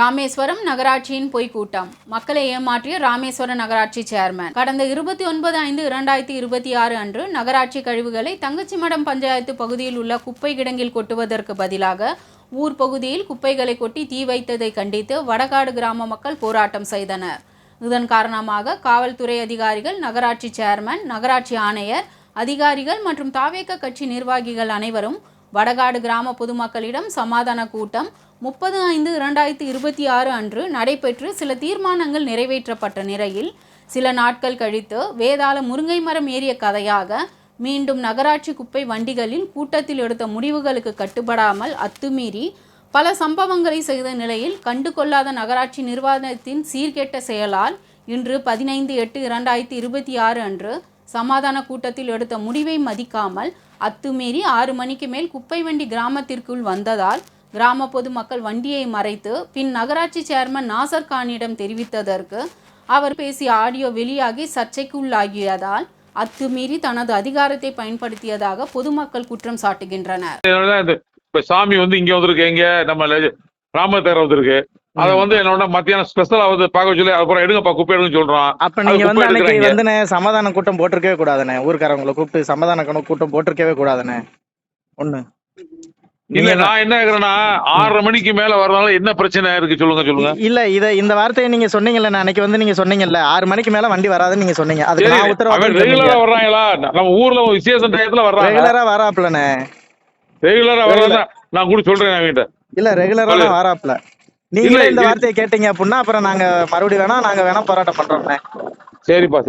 ராமேஸ்வரம் நகராட்சியின் பொய்க்கூட்டம். மக்களை ஏமாற்றிய ராமேஸ்வரம் நகராட்சி சேர்மன். கடந்த 29/5/2026 அன்று நகராட்சி கழிவுகளை தங்கச்சிமடம் பஞ்சாயத்து பகுதியில் உள்ள குப்பை கிடங்கில் கொட்டுவதற்கு பதிலாக ஊர் பகுதியில் குப்பைகளை கொட்டி தீ வைத்ததை கண்டித்து வடகாடு கிராம மக்கள் போராட்டம் செய்தனர். இதன் காரணமாக காவல்துறை அதிகாரிகள், நகராட்சி சேர்மன், நகராட்சி ஆணையர், அதிகாரிகள் மற்றும் தாவேக கட்சி நிர்வாகிகள் அனைவரும் வடகாடு கிராம பொதுமக்களிடம் சமாதான கூட்டம் 30/5/2026 அன்று நடைபெற்று சில தீர்மானங்கள் நிறைவேற்றப்பட்ட நிலையில் சில நாட்கள் கழித்து வேதாள முருங்கை மரம் ஏறிய கதையாக மீண்டும் நகராட்சி குப்பை வண்டிகளில் கூட்டத்தில் எடுத்த முடிவுகளுக்கு கட்டுப்படாமல் அத்துமீறி பல சம்பவங்களை செய்த நிலையில் கண்டுகொள்ளாத நகராட்சி நிர்வாகத்தின் சீர்கெட்ட செயலால் இன்று 15/8/2026 அன்று சமாதான கூட்டத்தில் எடுத்த முடிவை மதிக்காமல் அத்துமீறி 6 மணிக்கு மேல் குப்பை வண்டி கிராமத்திற்குள் வந்ததால் கிராம பொதுமக்கள் வண்டியை மறைத்து பின் நகராட்சி சேர்மன் நாசர் கானிடம் தெரிவித்ததற்கு அவர் பேசிய ஆடியோ வெளியாகி சர்ச்சைக்கு உள்ளாகியதால் அத்துமீறி தனது அதிகாரத்தை பயன்படுத்தியதாக பொதுமக்கள் குற்றம் சாட்டுகின்றனர். சாமி இங்க வந்திருக்கு, எங்க நம்ம ராமதேர் வந்திருக்கு. அத என்னோட மத்தியானம் ஸ்பெஷலா பார்க்க சொல்லி அப்புறம் எடுங்கப்பா குப்பை எடுங்க சொல்றோம். அப்ப நீங்க அன்னைக்கு சமாதான கூட்டம் போட்டிருக்கவே கூடாதுண்ணே. ஊர்க்காரங்களை கூப்பிட்டு சமாதான கூட்டம் போட்டிருக்கவே கூடாதுண்ணே. ஒண்ணு இல்ல, நான் என்ன கேக்குறேன்னா 6:30 மணிக்கு மேல வரனால என்ன பிரச்சனை இருக்கு சொல்லுங்க. இல்ல, இந்த வார்த்தையை நீங்க சொன்னீங்கல்ல, அன்னைக்கு நீங்க சொன்னீங்கல்ல 6 மணிக்கு மேல வண்டி வராதுன்னு நீங்க சொன்னீங்க. அதுக்கு நான் உத்தரவு ரெகுலரா வர்றாங்களா? நம்ம ஊர்ல விசேஷ டயத்துல வர்றாங்க. ரெகுலரா வராப்லண்ணே. ரெகுலரா வர்றதா நான் கூட சொல்றேன் அவங்கிட்ட. இல்ல, ரெகுலரா தான் வராப்ல. நீங்களே இந்த வார்த்தையை கேட்டீங்க அப்படின்னா அப்புறம் நாங்க மறுபடியும் நாங்க வேணா போராட்டம் பண்றோம்ண்ணே. சரிப்பா.